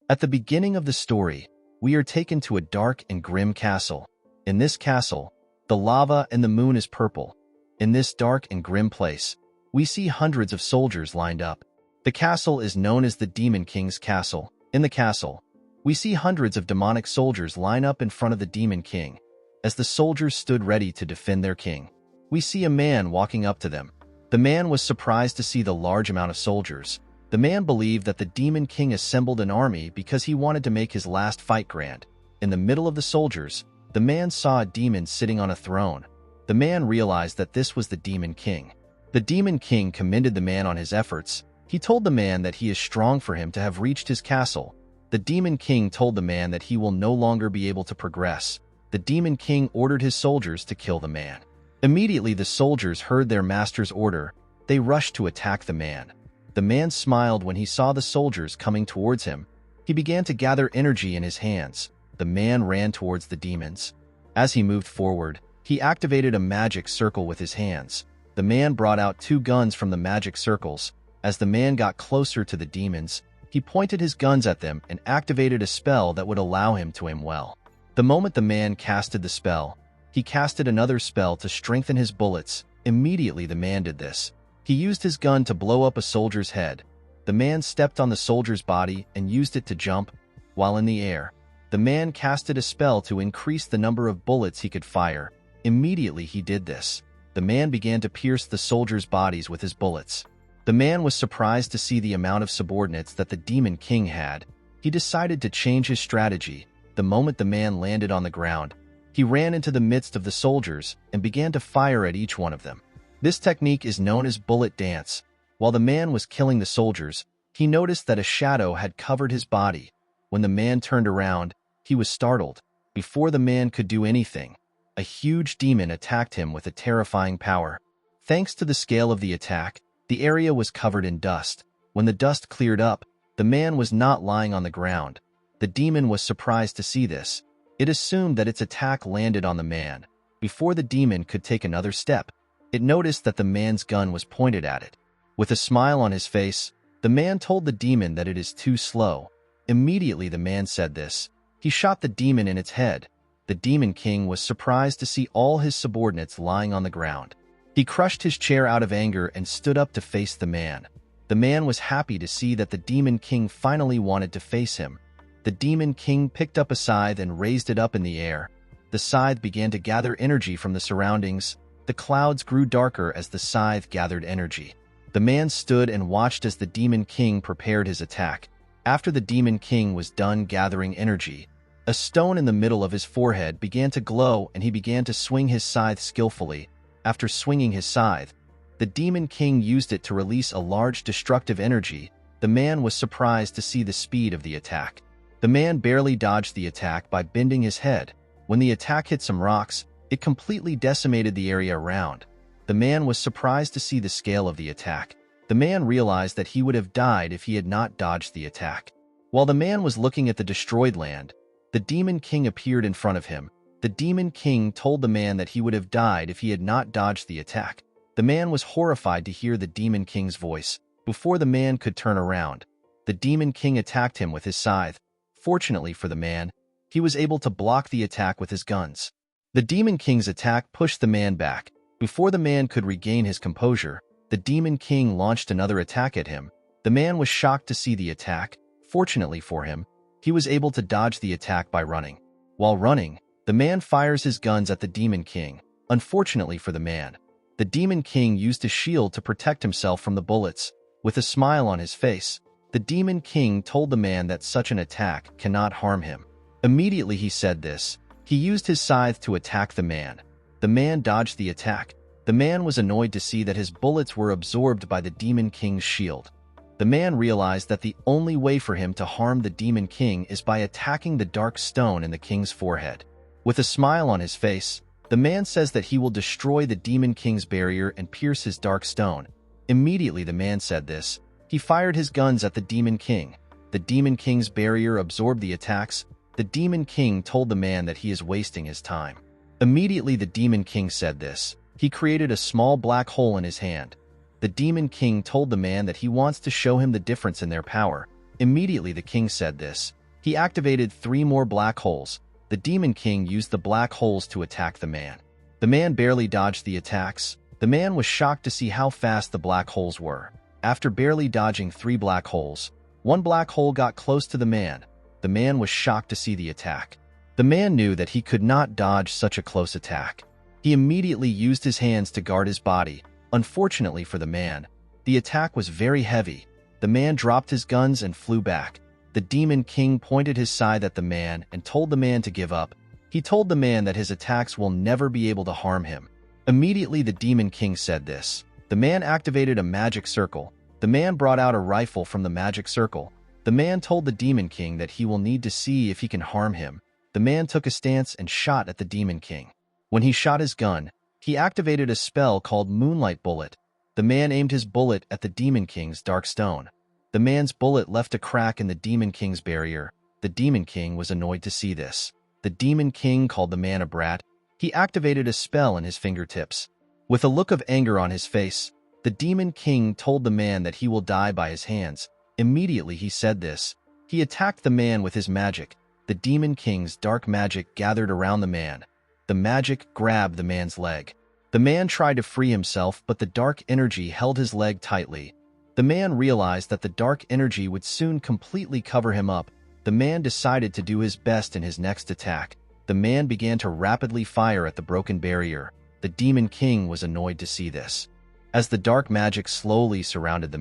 At the beginning of the story, we are taken to a dark and grim castle. In this castle, the lava and the moon is purple. In this dark and grim place, we see hundreds of soldiers lined up. The castle is known as the Demon King's castle. In the castle, we see hundreds of demonic soldiers line up in front of the Demon King. As the soldiers stood ready to defend their king, we see a man walking up to them. The man was surprised to see the large amount of soldiers. The man believed that the Demon King assembled an army because he wanted to make his last fight grand. In the middle of the soldiers, the man saw a demon sitting on a throne. The man realized that this was the Demon King. The Demon King commended the man on his efforts. He told the man that he is strong for him to have reached his castle. The Demon King told the man that he will no longer be able to progress. The Demon King ordered his soldiers to kill the man. Immediately the soldiers heard their master's order. They rushed to attack the man. The man smiled when he saw the soldiers coming towards him. He began to gather energy in his hands. The man ran towards the demons. As he moved forward, he activated a magic circle with his hands. The man brought out 2 guns from the magic circles. As the man got closer to the demons, he pointed his guns at them and activated a spell that would allow him to aim well. The moment the man casted the spell, he casted another spell to strengthen his bullets. Immediately the man did this. He used his gun to blow up a soldier's head. The man stepped on the soldier's body and used it to jump. While in the air, the man casted a spell to increase the number of bullets he could fire. Immediately he did this. The man began to pierce the soldiers' bodies with his bullets. The man was surprised to see the amount of subordinates that the Demon King had. He decided to change his strategy. The moment the man landed on the ground, he ran into the midst of the soldiers and began to fire at each one of them. This technique is known as bullet dance. While the man was killing the soldiers, he noticed that a shadow had covered his body. When the man turned around, he was startled. Before the man could do anything, a huge demon attacked him with a terrifying power. Thanks to the scale of the attack, the area was covered in dust. When the dust cleared up, the man was not lying on the ground. The demon was surprised to see this. It assumed that its attack landed on the man. Before the demon could take another step, it noticed that the man's gun was pointed at it. With a smile on his face, the man told the demon that it is too slow. Immediately the man said this. He shot the demon in its head. The Demon King was surprised to see all his subordinates lying on the ground. He crushed his chair out of anger and stood up to face the man. The man was happy to see that the Demon King finally wanted to face him. The Demon King picked up a scythe and raised it up in the air. The scythe began to gather energy from the surroundings. The clouds grew darker as the scythe gathered energy. The man stood and watched as the Demon King prepared his attack. After the Demon King was done gathering energy, a stone in the middle of his forehead began to glow and he began to swing his scythe skillfully. After swinging his scythe, the Demon King used it to release a large destructive energy. The man was surprised to see the speed of the attack. The man barely dodged the attack by bending his head. When the attack hit some rocks, it completely decimated the area around. The man was surprised to see the scale of the attack. The man realized that he would have died if he had not dodged the attack. While the man was looking at the destroyed land, the Demon King appeared in front of him. The Demon King told the man that he would have died if he had not dodged the attack. The man was horrified to hear the Demon King's voice. Before the man could turn around, the Demon King attacked him with his scythe. Fortunately for the man, he was able to block the attack with his guns. The Demon King's attack pushed the man back. Before the man could regain his composure, the Demon King launched another attack at him. The man was shocked to see the attack. Fortunately for him, he was able to dodge the attack by running. While running, the man fires his guns at the Demon King. Unfortunately for the man, the Demon King used his shield to protect himself from the bullets. With a smile on his face, the Demon King told the man that such an attack cannot harm him. Immediately he said this. He used his scythe to attack the man. The man dodged the attack. The man was annoyed to see that his bullets were absorbed by the Demon King's shield. The man realized that the only way for him to harm the Demon King is by attacking the dark stone in the king's forehead. With a smile on his face, the man says that he will destroy the Demon King's barrier and pierce his dark stone. Immediately the man said this. He fired his guns at the Demon King. The Demon King's barrier absorbed the attacks. The Demon King told the man that he is wasting his time. Immediately the Demon King said this. He created a small black hole in his hand. The Demon King told the man that he wants to show him the difference in their power. Immediately the king said this. He activated 3 more black holes. The Demon King used the black holes to attack the man. The man barely dodged the attacks. The man was shocked to see how fast the black holes were. After barely dodging 3 black holes, 1 black hole got close to the man. The man was shocked to see the attack. The man knew that he could not dodge such a close attack. He immediately used his hands to guard his body. Unfortunately for the man, the attack was very heavy. The man dropped his guns and flew back. The Demon King pointed his scythe at the man and told the man to give up. He told the man that his attacks will never be able to harm him. Immediately the Demon King said this. The man activated a magic circle. The man brought out a rifle from the magic circle. The man told the Demon King that he will need to see if he can harm him. The man took a stance and shot at the Demon King. When he shot his gun, he activated a spell called Moonlight Bullet. The man aimed his bullet at the Demon King's dark stone. The man's bullet left a crack in the Demon King's barrier. The Demon King was annoyed to see this. The Demon King called the man a brat. He activated a spell in his fingertips. With a look of anger on his face, the Demon King told the man that he will die by his hands. Immediately he said this. He attacked the man with his magic. The Demon King's dark magic gathered around the man. The magic grabbed the man's leg. The man tried to free himself, but the dark energy held his leg tightly. The man realized that the dark energy would soon completely cover him up. The man decided to do his best in his next attack. The man began to rapidly fire at the broken barrier. The Demon King was annoyed to see this. As the dark magic slowly surrounded the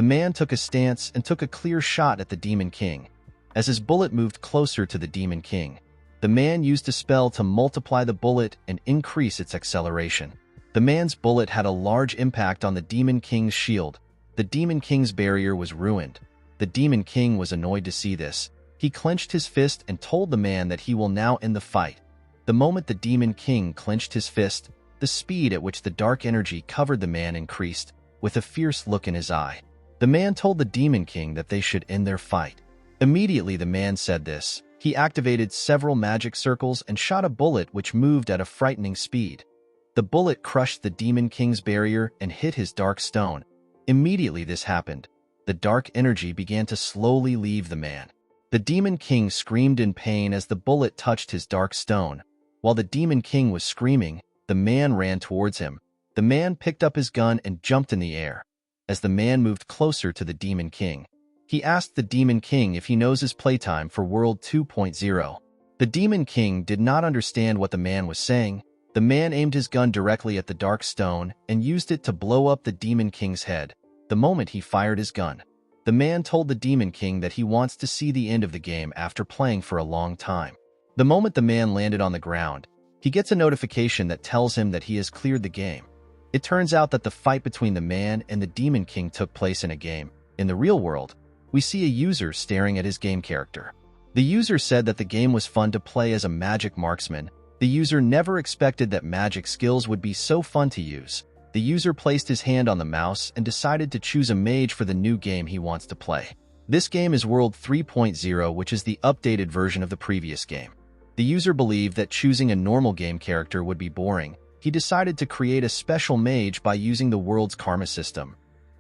man took a stance and took a clear shot at the Demon King. As his bullet moved closer to the Demon King, the man used a spell to multiply the bullet and increase its acceleration. The man's bullet had a large impact on the Demon King's shield. The Demon King's barrier was ruined. The Demon King was annoyed to see this. He clenched his fist and told the man that he will now end the fight. The moment the Demon King clenched his fist, the speed at which the dark energy covered the man increased. With a fierce look in his eye, the man told the Demon King that they should end their fight. Immediately the man said this. He activated several magic circles and shot a bullet which moved at a frightening speed. The bullet crushed the Demon King's barrier and hit his dark stone. Immediately this happened. The dark energy began to slowly leave the man. The Demon King screamed in pain as the bullet touched his dark stone. While the Demon King was screaming, the man ran towards him. The man picked up his gun and jumped in the air. As the man moved closer to the Demon King, he asked the Demon King if he knows his playtime for World 2.0. The Demon King did not understand what the man was saying. The man aimed his gun directly at the dark stone and used it to blow up the Demon King's head. The moment he fired his gun, the man told the Demon King that he wants to see the end of the game after playing for a long time. The moment the man landed on the ground, he gets a notification that tells him that he has cleared the game. It turns out that the fight between the man and the Demon King took place in a game. In the real world, we see a user staring at his game character. The user said that the game was fun to play as a magic marksman. The user never expected that magic skills would be so fun to use. The user placed his hand on the mouse and decided to choose a mage for the new game he wants to play. This game is World 3.0, which is the updated version of the previous game. The user believed that choosing a normal game character would be boring. He decided to create a special mage by using the world's karma system.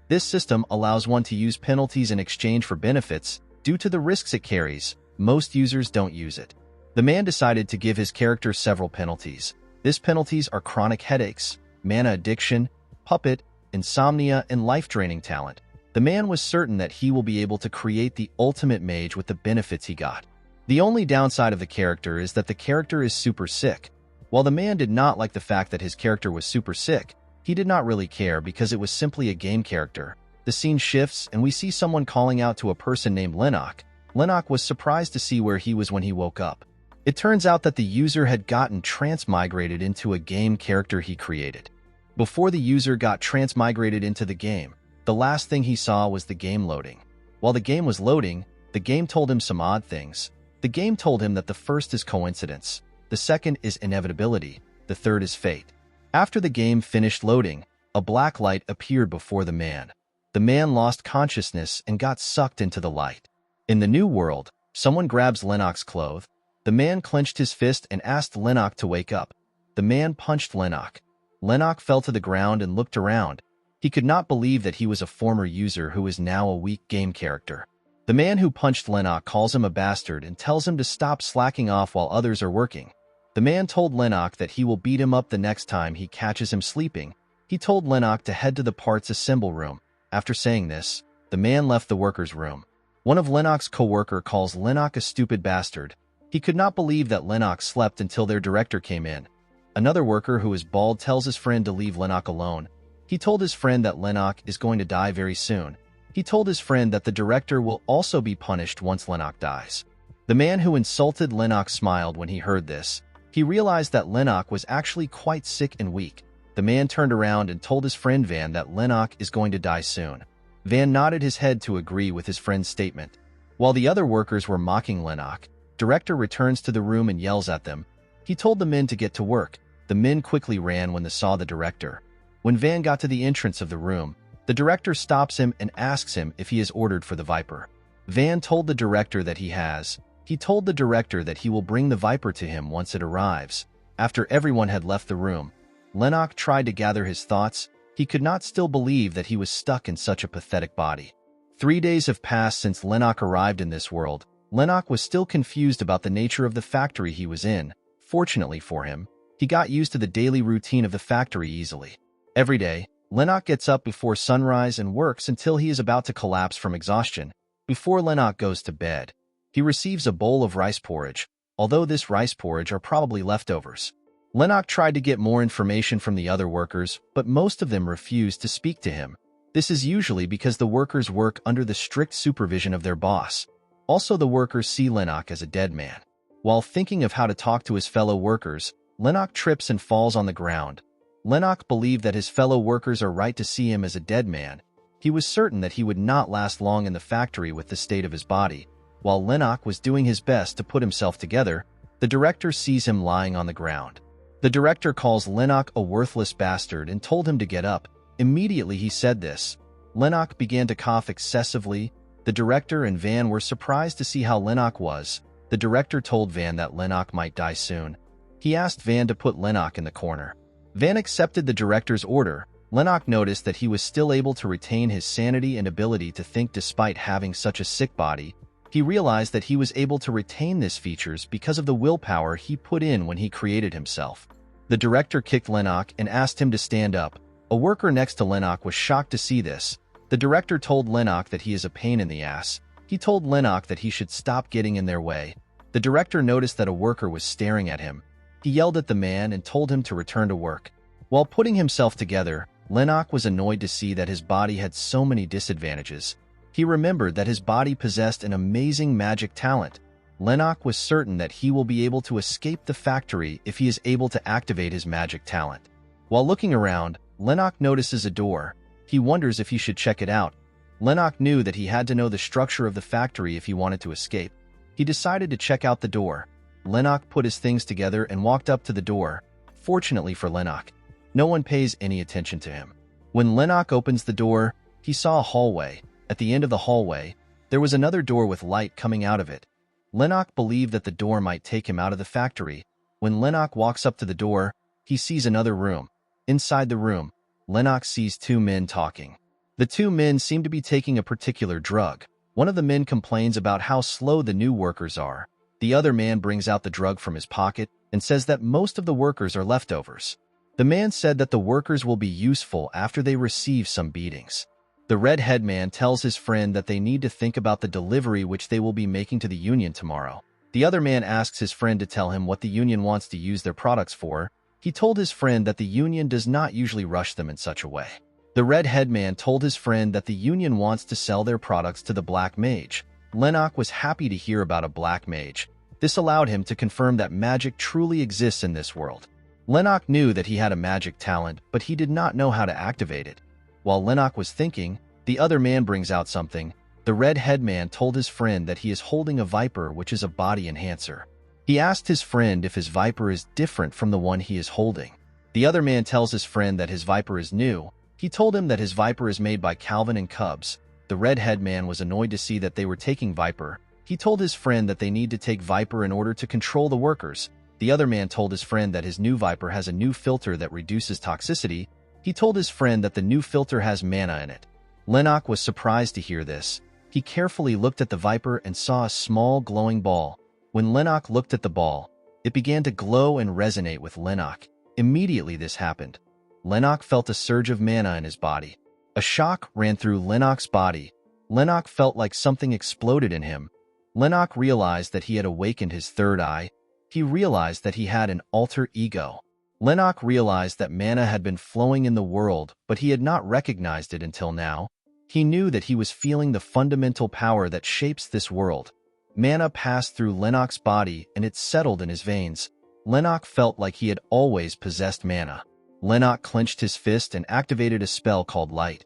This system allows one to use penalties in exchange for benefits. Due to the risks it carries, most users don't use it. The man decided to give his character several penalties. These penalties are chronic headaches, mana addiction, puppet, insomnia, and life-draining talent. The man was certain that he will be able to create the ultimate mage with the benefits he got. The only downside of the character is that the character is super sick. While the man did not like the fact that his character was super sick, he did not really care because it was simply a game character. The scene shifts and we see someone calling out to a person named Lennox. Lennox was surprised to see where he was when he woke up. It turns out that the user had gotten transmigrated into a game character he created. Before the user got transmigrated into the game, the last thing he saw was the game loading. While the game was loading, the game told him some odd things. The game told him that the first is coincidence, the second is inevitability, the third is fate. After the game finished loading, a black light appeared before the man. The man lost consciousness and got sucked into the light. In the new world, someone grabs Lennox's clothes. The man clenched his fist and asked Lennox to wake up. The man punched Lennox. Lennox fell to the ground and looked around. He could not believe that he was a former user who is now a weak game character. The man who punched Lennox calls him a bastard and tells him to stop slacking off while others are working. The man told Lennox that he will beat him up the next time he catches him sleeping. He told Lennox to head to the parts assemble room. After saying this, the man left the workers' room. One of Lennox's co-worker calls Lennox a stupid bastard. He could not believe that Lennox slept until their director came in. Another worker who is bald tells his friend to leave Lennox alone. He told his friend that Lennox is going to die very soon. He told his friend that the director will also be punished once Lennox dies. The man who insulted Lennox smiled when he heard this. He realized that Lennox was actually quite sick and weak. The man turned around and told his friend Van that Lennox is going to die soon. Van nodded his head to agree with his friend's statement. While the other workers were mocking Lennox, director returns to the room and yells at them. He told the men to get to work. The men quickly ran when they saw the director. When Van got to the entrance of the room, the director stops him and asks him if he has ordered for the Viper. Van told the director that he has. He told the director that he will bring the Viper to him once it arrives. After everyone had left the room, Lennox tried to gather his thoughts. He could not still believe that he was stuck in such a pathetic body. 3 days have passed since Lennox arrived in this world. Lennox was still confused about the nature of the factory he was in. Fortunately for him, he got used to the daily routine of the factory easily. Every day, Lennox gets up before sunrise and works until he is about to collapse from exhaustion. Before Lennox goes to bed, he receives a bowl of rice porridge, although this rice porridge are probably leftovers. Lennox tried to get more information from the other workers, but most of them refused to speak to him. This is usually because the workers work under the strict supervision of their boss. Also, the workers see Lennox as a dead man. While thinking of how to talk to his fellow workers, Lennox trips and falls on the ground. Lennox believed that his fellow workers are right to see him as a dead man. He was certain that he would not last long in the factory with the state of his body. While Lennox was doing his best to put himself together, the director sees him lying on the ground. The director calls Lennox a worthless bastard and told him to get up. Immediately he said this, Lennox began to cough excessively. The director and Van were surprised to see how Lennox was. The director told Van that Lennox might die soon. He asked Van to put Lennox in the corner. Van accepted the director's order. Lennox noticed that he was still able to retain his sanity and ability to think despite having such a sick body. He realized that he was able to retain these features because of the willpower he put in when he created himself. The director kicked Lennox and asked him to stand up. A worker next to Lennox was shocked to see this. The director told Lennox that he is a pain in the ass. He told Lennox that he should stop getting in their way. The director noticed that a worker was staring at him. He yelled at the man and told him to return to work. While putting himself together, Lennox was annoyed to see that his body had so many disadvantages. He remembered that his body possessed an amazing magic talent. Lennox was certain that he will be able to escape the factory if he is able to activate his magic talent. While looking around, Lennox notices a door. He wonders if he should check it out. Lennox knew that he had to know the structure of the factory if he wanted to escape. He decided to check out the door. Lennox put his things together and walked up to the door. Fortunately for Lennox, no one pays any attention to him. When Lennox opens the door, he saw a hallway. At the end of the hallway, there was another door with light coming out of it. Lennox believed that the door might take him out of the factory. When Lennox walks up to the door, he sees another room. Inside the room, Lennox sees 2 men talking. The 2 men seem to be taking a particular drug. One of the men complains about how slow the new workers are. The other man brings out the drug from his pocket and says that most of the workers are leftovers. The man said that the workers will be useful after they receive some beatings. The red-head man tells his friend that they need to think about the delivery which they will be making to the union tomorrow. The other man asks his friend to tell him what the union wants to use their products for. He told his friend that the union does not usually rush them in such a way. The red-head man told his friend that the union wants to sell their products to the black mage. Lennox was happy to hear about a black mage. This allowed him to confirm that magic truly exists in this world. Lennox knew that he had a magic talent, but he did not know how to activate it. While Lennox was thinking, the other man brings out something. The red-head man told his friend that he is holding a Viper, which is a body enhancer. He asked his friend if his Viper is different from the one he is holding. The other man tells his friend that his Viper is new. He told him that his Viper is made by Calvin and Cubs. The red-head man was annoyed to see that they were taking Viper. He told his friend that they need to take Viper in order to control the workers. The other man told his friend that his new Viper has a new filter that reduces toxicity. He told his friend that the new filter has mana in it. Lennox was surprised to hear this. He carefully looked at the viper and saw a small glowing ball. When Lennox looked at the ball, it began to glow and resonate with Lennox. Immediately this happened. Lennox felt a surge of mana in his body. A shock ran through Lennox's body. Lennox felt like something exploded in him. Lennox realized that he had awakened his third eye. He realized that he had an alter ego. Lennox realized that mana had been flowing in the world, but he had not recognized it until now. He knew that he was feeling the fundamental power that shapes this world. Mana passed through Lennox's body and it settled in his veins. Lennox felt like he had always possessed mana. Lennox clenched his fist and activated a spell called Light.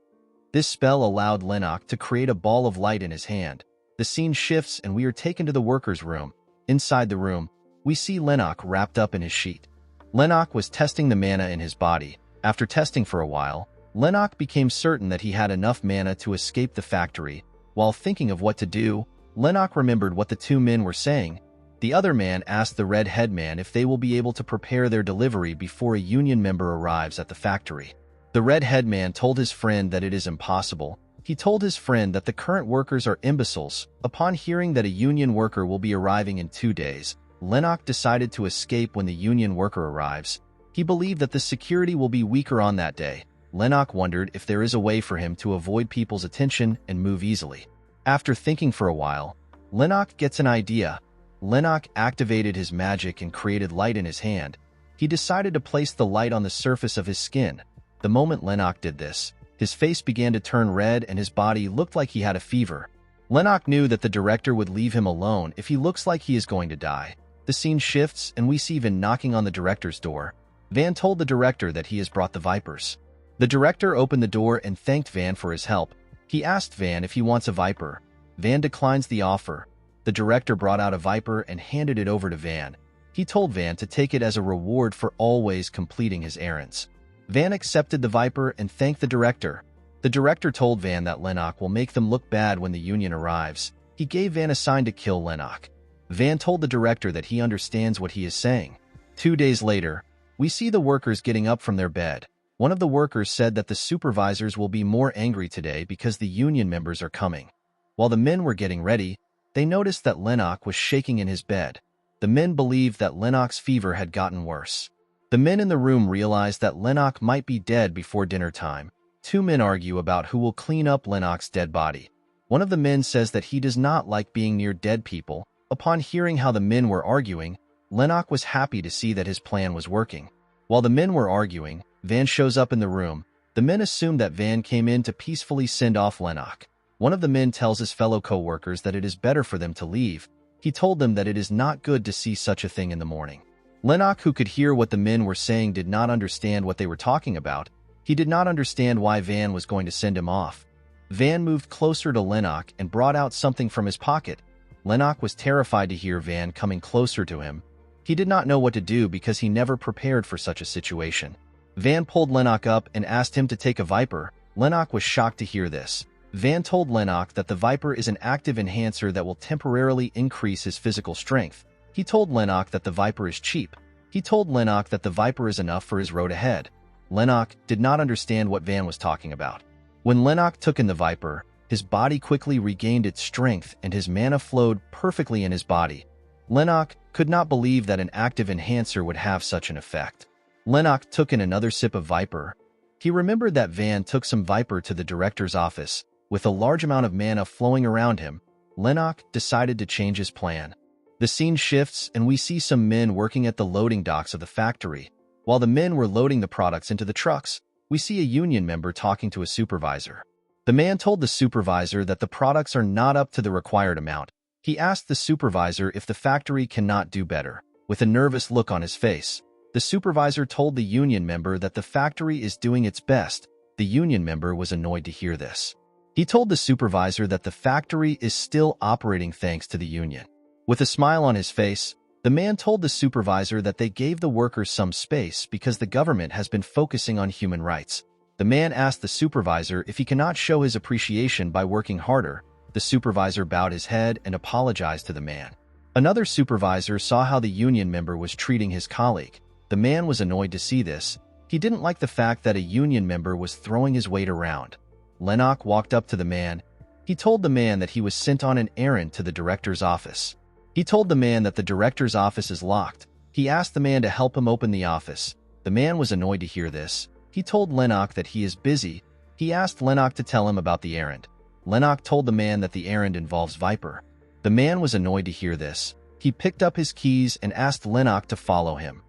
This spell allowed Lennox to create a ball of light in his hand. The scene shifts and we are taken to the workers' room. Inside the room, we see Lennox wrapped up in his sheet. Lennox was testing the mana in his body. After testing for a while, Lennox became certain that he had enough mana to escape the factory. While thinking of what to do, Lennox remembered what the two men were saying. The other man asked the red-head man if they will be able to prepare their delivery before a union member arrives at the factory. The red-head man told his friend that it is impossible. He told his friend that the current workers are imbeciles. Upon hearing that a union worker will be arriving in 2 days, Lennox decided to escape when the union worker arrives. He believed that the security will be weaker on that day. Lennox wondered if there is a way for him to avoid people's attention and move easily. After thinking for a while, Lennox gets an idea. Lennox activated his magic and created light in his hand. He decided to place the light on the surface of his skin. The moment Lennox did this, his face began to turn red and his body looked like he had a fever. Lennox knew that the director would leave him alone if he looks like he is going to die. The scene shifts and we see Van knocking on the director's door. Van told the director that he has brought the vipers. The director opened the door and thanked Van for his help. He asked Van if he wants a viper. Van declines the offer. The director brought out a viper and handed it over to Van. He told Van to take it as a reward for always completing his errands. Van accepted the viper and thanked the director. The director told Van that Lennox will make them look bad when the union arrives. He gave Van a sign to kill Lennox. Van told the director that he understands what he is saying. 2 days later, we see the workers getting up from their bed. One of the workers said that the supervisors will be more angry today because the union members are coming. While the men were getting ready, they noticed that Lennox was shaking in his bed. The men believed that Lennox's fever had gotten worse. The men in the room realized that Lennox might be dead before dinner time. 2 men argue about who will clean up Lennox's dead body. One of the men says that he does not like being near dead people. Upon hearing how the men were arguing, Lennox was happy to see that his plan was working. While the men were arguing, Van shows up in the room. The men assume that Van came in to peacefully send off Lennox. One of the men tells his fellow co-workers that it is better for them to leave. He told them that it is not good to see such a thing in the morning. Lennox, who could hear what the men were saying, did not understand what they were talking about. He did not understand why Van was going to send him off. Van moved closer to Lennox and brought out something from his pocket. Lennox was terrified to hear Van coming closer to him. He did not know what to do because he never prepared for such a situation. Van pulled Lennox up and asked him to take a viper. Lennox was shocked to hear this. Van told Lennox that the viper is an active enhancer that will temporarily increase his physical strength. He told Lennox that the viper is cheap. He told Lennox that the viper is enough for his road ahead. Lennox did not understand what Van was talking about. When Lennox took in the viper, his body quickly regained its strength and his mana flowed perfectly in his body. Lennox could not believe that an active enhancer would have such an effect. Lennox took in another sip of viper. He remembered that Van took some viper to the director's office. With a large amount of mana flowing around him, Lennox decided to change his plan. The scene shifts and we see some men working at the loading docks of the factory. While the men were loading the products into the trucks, we see a union member talking to a supervisor. The man told the supervisor that the products are not up to the required amount. He asked the supervisor if the factory cannot do better. With a nervous look on his face, the supervisor told the union member that the factory is doing its best. The union member was annoyed to hear this. He told the supervisor that the factory is still operating thanks to the union. With a smile on his face, the man told the supervisor that they gave the workers some space because the government has been focusing on human rights. The man asked the supervisor if he cannot show his appreciation by working harder. The supervisor bowed his head and apologized to the man. Another supervisor saw how the union member was treating his colleague. The man was annoyed to see this. He didn't like the fact that a union member was throwing his weight around. Lennox walked up to the man. He told the man that he was sent on an errand to the director's office. He told the man that the director's office is locked. He asked the man to help him open the office. The man was annoyed to hear this. He told Lennox that he is busy. He asked Lennox to tell him about the errand. Lennox told the man that the errand involves Viper. The man was annoyed to hear this. He picked up his keys and asked Lennox to follow him.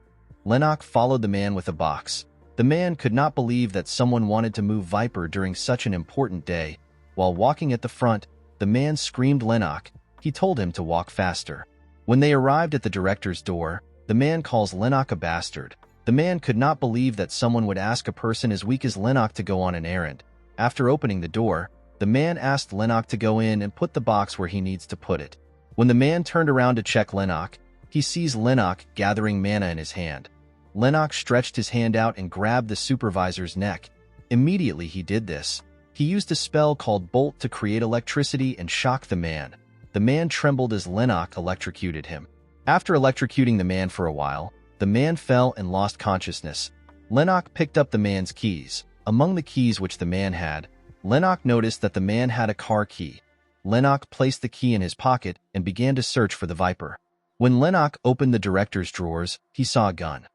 Lennox followed the man with a box. The man could not believe that someone wanted to move Viper during such an important day. While walking at the front, the man screamed Lennox. He told him to walk faster. When they arrived at the director's door, the man calls Lennox a bastard. The man could not believe that someone would ask a person as weak as Lennox to go on an errand. After opening the door, the man asked Lennox to go in and put the box where he needs to put it. When the man turned around to check Lennox, he sees Lennox gathering mana in his hand. Lennox stretched his hand out and grabbed the supervisor's neck. Immediately he did this. He used a spell called Bolt to create electricity and shock the man. The man trembled as Lennox electrocuted him. After electrocuting the man for a while, the man fell and lost consciousness. Lennox picked up the man's keys. Among the keys which the man had, Lennox noticed that the man had a car key. Lennox placed the key in his pocket and began to search for the Viper. When Lennox opened the director's drawers, he saw a gun.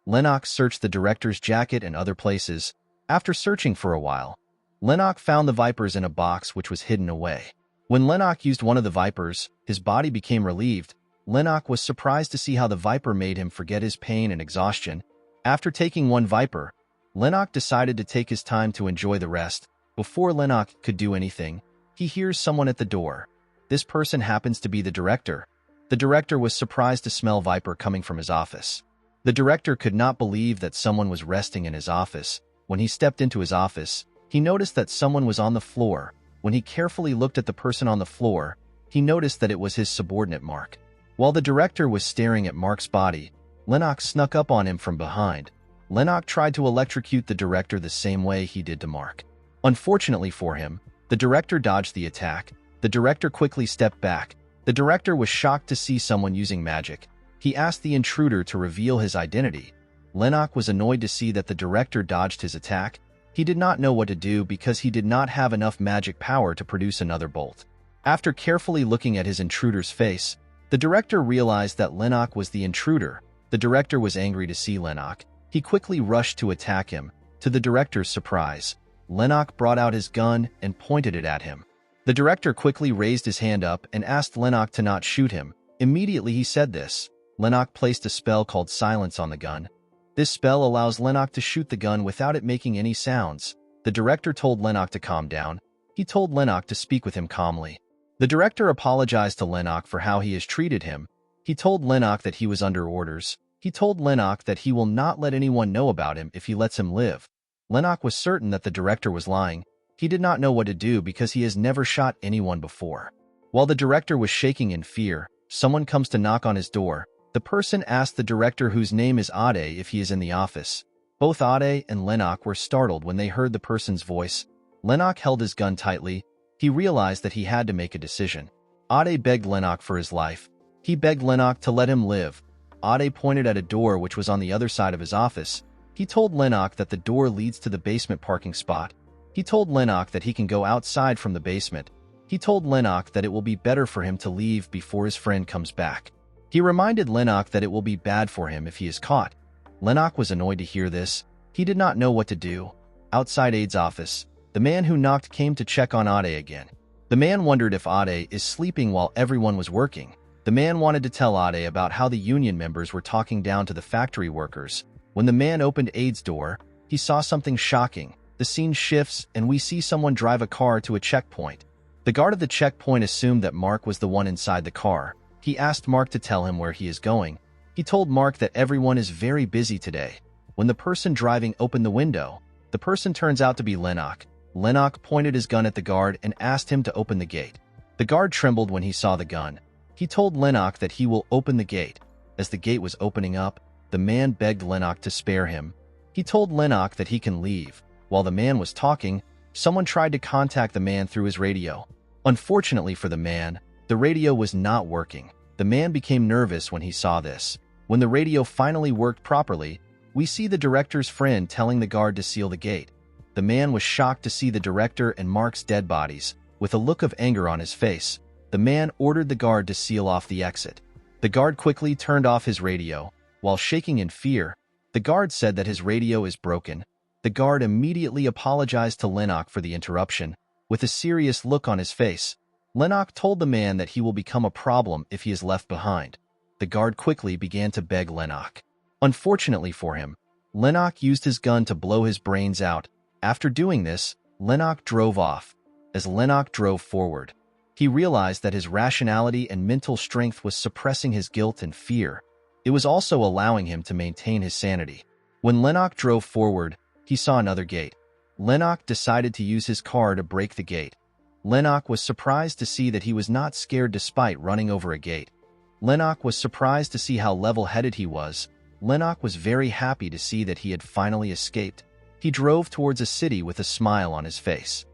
Lennox searched the director's jacket and other places. After searching for a while, Lennox found the Vipers in a box which was hidden away. When Lennox used one of the Vipers, his body became relieved. Lennox was surprised to see how the Viper made him forget his pain and exhaustion. After taking one Viper, Lennox decided to take his time to enjoy the rest. Before Lennox could do anything, he hears someone at the door. This person happens to be the director. The director was surprised to smell Viper coming from his office. The director could not believe that someone was resting in his office. When he stepped into his office, he noticed that someone was on the floor. When he carefully looked at the person on the floor, he noticed that it was his subordinate Mark. While the director was staring at Mark's body, Lennox snuck up on him from behind. Lennox tried to electrocute the director the same way he did to Mark. Unfortunately for him, the director dodged the attack. The director quickly stepped back. The director was shocked to see someone using magic. He asked the intruder to reveal his identity. Lennox was annoyed to see that the director dodged his attack. He did not know what to do because he did not have enough magic power to produce another bolt. After carefully looking at his intruder's face, the director realized that Lennox was the intruder. The director was angry to see Lennox. He quickly rushed to attack him. To the director's surprise, Lennox brought out his gun and pointed it at him. The director quickly raised his hand up and asked Lennox to not shoot him. Immediately he said this. Lennox placed a spell called Silence on the gun. This spell allows Lennox to shoot the gun without it making any sounds. The director told Lennox to calm down. He told Lennox to speak with him calmly. The director apologized to Lennox for how he has treated him. He told Lennox that he was under orders. He told Lennox that he will not let anyone know about him if he lets him live. Lennox was certain that the director was lying. He did not know what to do because he has never shot anyone before. While the director was shaking in fear, someone comes to knock on his door. The person asked the director, whose name is Ade, if he is in the office. Both Ade and Lennox were startled when they heard the person's voice. Lennox held his gun tightly. He realized that he had to make a decision. Ade begged Lennox for his life. He begged Lennox to let him live. Ade pointed at a door which was on the other side of his office. He told Lennox that the door leads to the basement parking spot. He told Lennox that he can go outside from the basement. He told Lennox that it will be better for him to leave before his friend comes back. He reminded Lennox that it will be bad for him if he is caught. Lennox was annoyed to hear this. He did not know what to do. Outside Ade's office, the man who knocked came to check on Ade again. The man wondered if Ade is sleeping while everyone was working. The man wanted to tell Ade about how the union members were talking down to the factory workers. When the man opened Ade's door, he saw something shocking. The scene shifts and we see someone drive a car to a checkpoint. The guard of the checkpoint assumed that Mark was the one inside the car. He asked Mark to tell him where he is going. He told Mark that everyone is very busy today. When the person driving opened the window, the person turns out to be Lennox. Lennox pointed his gun at the guard and asked him to open the gate. The guard trembled when he saw the gun. He told Lennox that he will open the gate. As the gate was opening up, the man begged Lennox to spare him. He told Lennox that he can leave. While the man was talking, someone tried to contact the man through his radio. Unfortunately for the man, the radio was not working. The man became nervous when he saw this. When the radio finally worked properly, we see the director's friend telling the guard to seal the gate. The man was shocked to see the director and Mark's dead bodies. With a look of anger on his face, the man ordered the guard to seal off the exit. The guard quickly turned off his radio. While shaking in fear, the guard said that his radio is broken. The guard immediately apologized to Lennox for the interruption. With a serious look on his face, Lennox told the man that he will become a problem if he is left behind. The guard quickly began to beg Lennox. Unfortunately for him, Lennox used his gun to blow his brains out. After doing this, Lennox drove off. As Lennox drove forward, he realized that his rationality and mental strength was suppressing his guilt and fear. It was also allowing him to maintain his sanity. When Lennox drove forward, he saw another gate. Lennox decided to use his car to break the gate. Lennox was surprised to see that he was not scared despite running over a gate. Lennox was surprised to see how level-headed he was. Lennox was very happy to see that he had finally escaped. He drove towards a city with a smile on his face.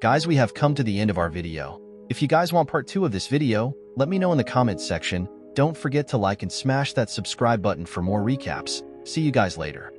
Guys, we have come to the end of our video. If you guys want part 2 of this video, let me know in the comments section. Don't forget to like and smash that subscribe button for more recaps. See you guys later.